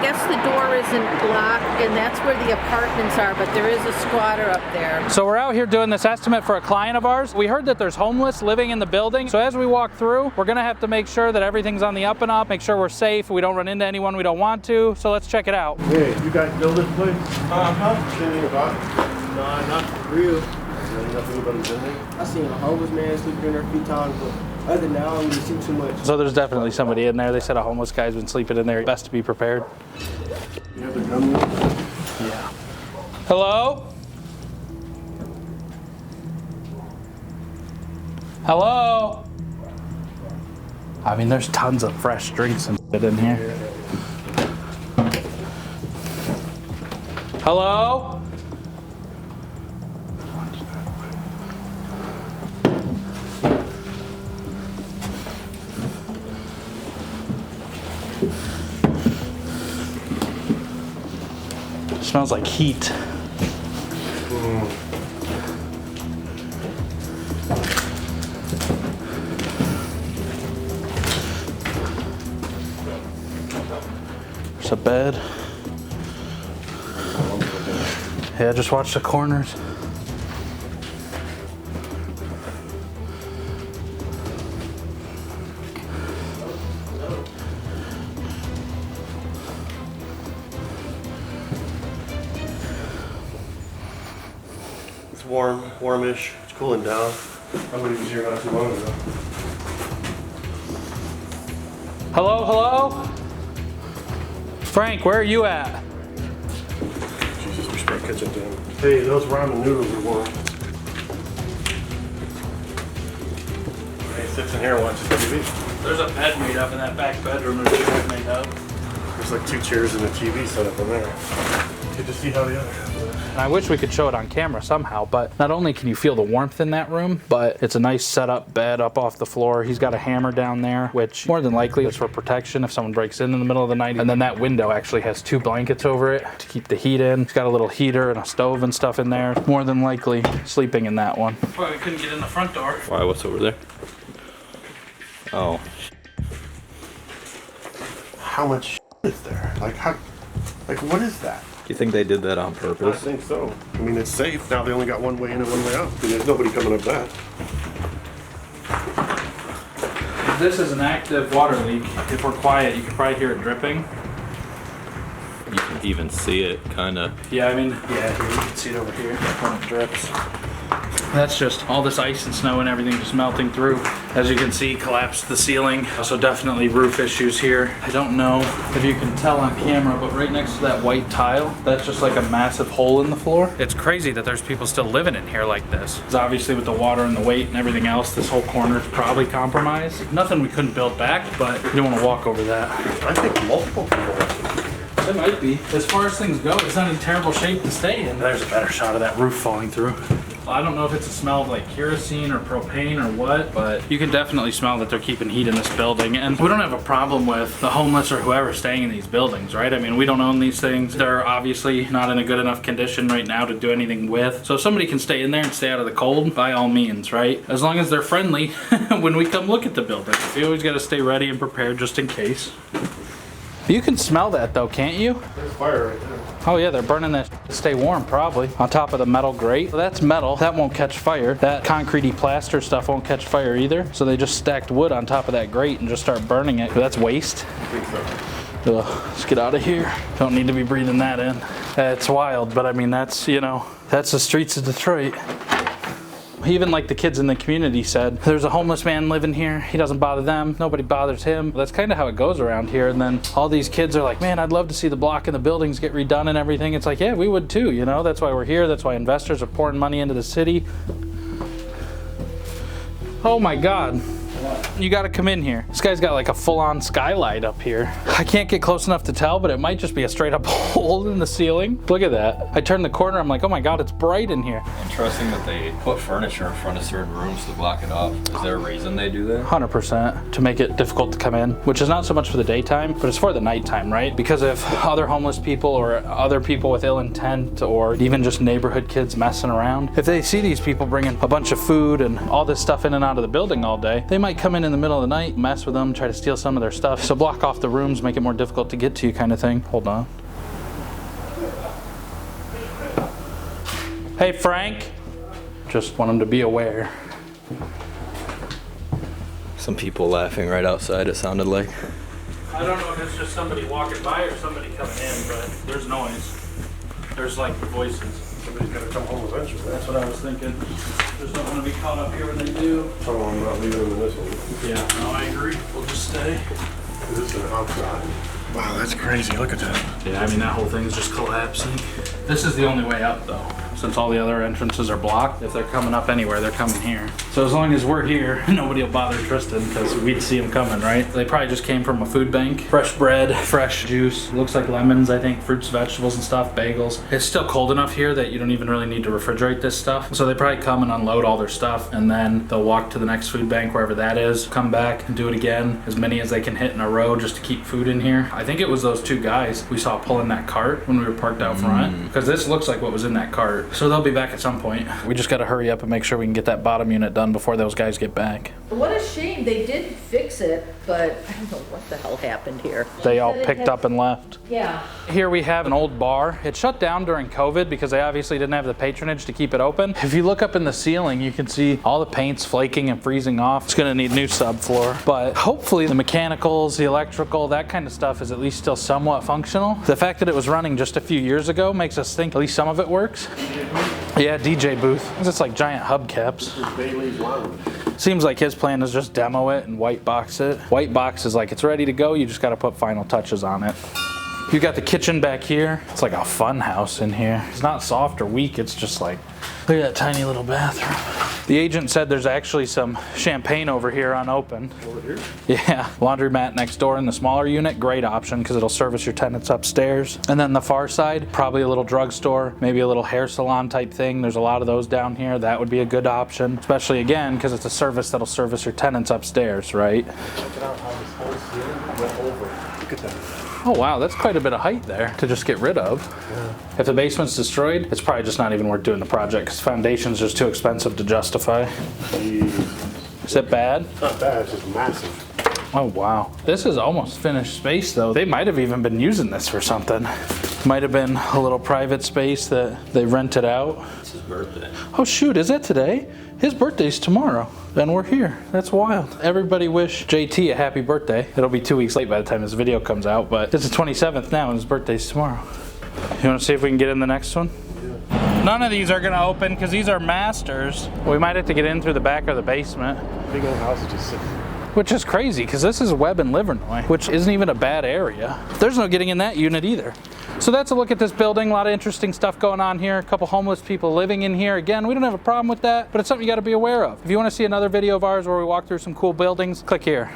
guess the door isn't locked, and that's where the apartments are, but there is a squatter up there. So we're out here doing this estimate for a client of ours. We heard that there's homeless living in the building. So as we walk through, we're gonna have to make sure that everything's on the up and up, make sure we're safe, we don't run into anyone we don't want to. So let's check it out. Hey, you guys build this place? Anything about it? Nah, not for real. Nothing anybody's in there? I seen a homeless man sleeping in there a few times, but other than that, I don't really see too much. So there's definitely somebody in there. They said a homeless guy's been sleeping in there. Best to be prepared. You have the gun room? Yeah. Hello? Hello? I mean, there's tons of fresh drinks and shit in here. Hello? Smells like heat. There's a bed. Yeah, just watch the corners. It's warm, warmish. It's cooling down. Somebody was here not too long ago. Hello, hello? Frank, where are you at? Jesus, we sprayed ketchup to him. Hey, those ramen noodles are warm. Hey, sits in here and watches TV. There's a bed made up in that back bedroom. There's a bed made up. There's like 2 chairs and a TV set up in there. Good to see how the other half lives. And I wish we could show it on camera somehow, but not only can you feel the warmth in that room, but it's a nice setup bed up off the floor. He's got a hammer down there, which more than likely is for protection if someone breaks in the middle of the night. And then that window actually has 2 blankets over it to keep the heat in. He's got a little heater and a stove and stuff in there. More than likely sleeping in that one. Well, we couldn't get in the front door. Why? What's over there? Oh. How much is there? Like what is that? Do you think they did that on I purpose? think so. I mean, it's safe. Now they only got one way in and one way out. And there's nobody coming up that. This is an active water leak. If we're quiet, you can probably hear it dripping. You can even see it, kind of. Yeah, I mean, yeah, here, you can see it over here when it drips. That's just all this ice and snow and everything just melting through. As you can see, collapsed the ceiling. So definitely roof issues here. I don't know if you can tell on camera, but right next to that white tile, that's just like a massive hole in the floor. It's crazy that there's people still living in here like this. Because obviously with the water and the weight and everything else, this whole corner is probably compromised. Nothing we couldn't build back, but we don't want to walk over that. I think multiple people. It might be. As far as things go, it's not in terrible shape to stay in. There's a better shot of that roof falling through. I don't know if it's a smell of like kerosene or propane or what, but you can definitely smell that they're keeping heat in this building. And we don't have a problem with the homeless or whoever staying in these buildings, right? I mean, we don't own these things. They're obviously not in a good enough condition right now to do anything with. So if somebody can stay in there and stay out of the cold, by all means, right? As long as they're friendly when we come look at the building. You always got to stay ready and prepared just in case. You can smell that though, can't you? There's fire right there. Oh yeah, they're burning that to stay warm probably. On top of the metal grate. Well, that's metal, that won't catch fire. That concrete-y plaster stuff won't catch fire either. So they just stacked wood on top of that grate and just start burning it. That's waste. I think so. Ugh, let's get out of here. Don't need to be breathing that in. It's wild, but I mean, that's, you know, that's the streets of Detroit. Even like the kids in the community said, there's a homeless man living here. He doesn't bother them. Nobody bothers him. That's kind of how it goes around here. And then all these kids are like, man, I'd love to see the block and the buildings get redone and everything. It's like, yeah, we would too, you know? That's why we're here. That's why investors are pouring money into the city. Oh my God. You gotta come in here. This guy's got like a full-on skylight up here. I can't get close enough to tell, but it might just be a straight up hole in the ceiling. Look at that. I turned the corner, I'm like, oh my God, it's bright in here. Interesting that they put furniture in front of certain rooms to block it off. Is there a reason they do that? 100%, to make it difficult to come in, which is not so much for the daytime, but it's for the nighttime, right? Because if other homeless people or other people with ill intent or even just neighborhood kids messing around, if they see these people bringing a bunch of food and all this stuff in and out of the building all day, they might might come in the middle of the night, mess with them, try to steal some of their stuff. So block off the rooms, make it more difficult to get to you kind of thing. Hold on. Hey, Frank. Just want them to be aware. Some people laughing right outside, it sounded like. I don't know if it's just somebody walking by or somebody coming in, but there's noise. There's like voices. Somebody's gotta come home eventually. That's what I was thinking. Just don't want to be caught up here when they do. Tell them I'm not leaving them in this one. Yeah, no, I agree. We'll just stay. This is an outside. Wow, that's crazy. Look at that. Yeah, I mean, that whole thing's just collapsing. This is the only way up though. Since all the other entrances are blocked, if they're coming up anywhere, they're coming here. So as long as we're here, nobody will bother Tristan because we'd see him coming, right? They probably just came from a food bank. Fresh bread, fresh juice. Looks like lemons, I think, fruits, vegetables and stuff, bagels. It's still cold enough here that you don't even really need to refrigerate this stuff. So they probably come and unload all their stuff and then they'll walk to the next food bank, wherever that is, come back and do it again, as many as they can hit in a row just to keep food in here. I think it was those two guys we saw pulling that cart when we were parked out front, because this looks like what was in that cart. So they'll be back at some point. We just got to hurry up and make sure we can get that bottom unit done before those guys get back. What a shame. They did fix it, but I don't know what the hell happened here. They all picked up and left. Yeah. Here we have an old bar. It shut down during COVID because they obviously didn't have the patronage to keep it open. If you look up in the ceiling, you can see all the paint's flaking and freezing off. It's gonna need new subfloor, but hopefully the mechanicals, the electrical, that kind of stuff is at least still somewhat functional. The fact that it was running just a few years ago makes us think at least some of it works. Yeah, DJ booth. It's like giant hubcaps. Bailey's Lounge. Seems like his plan is just demo it and white box it. White box is like it's ready to go, you just gotta put final touches on it. You got the kitchen back here. It's like a fun house in here. It's not soft or weak, it's just like, look at that tiny little bathroom. The agent said there's actually some champagne over here unopened. Over here? Yeah, laundromat next door in the smaller unit, great option because it'll service your tenants upstairs. And then the far side, probably a little drugstore, maybe a little hair salon type thing. There's a lot of those down here. That would be a good option, especially again, because it's a service that'll service your tenants upstairs, right? Check out how this whole ceiling went over. Look at that. Oh wow, that's quite a bit of height there to just get rid of. Yeah. If the basement's destroyed, it's probably just not even worth doing the project because foundation's just too expensive to justify. Jeez. Is it bad? It's not bad, it's just massive. Oh wow. This is almost finished space though. They might have even been using this for something. Might have been a little private space that they rented out. It's his birthday. Oh shoot, is it today? His birthday's tomorrow. Then we're here. That's wild. Everybody wish JT a happy birthday. It'll be 2 weeks late by the time this video comes out, but it's the 27th now and his birthday's tomorrow. You wanna see if we can get in the next one? Yeah. None of these are gonna open because these are masters. We might have to get in through the back of the basement. Big old house is just sitting. Which is crazy because this is Webb and Livernois, which isn't even a bad area. There's no getting in that unit either. So that's a look at this building. A lot of interesting stuff going on here. A couple homeless people living in here. Again, we don't have a problem with that, but it's something you got to be aware of. If you want to see another video of ours where we walk through some cool buildings, click here.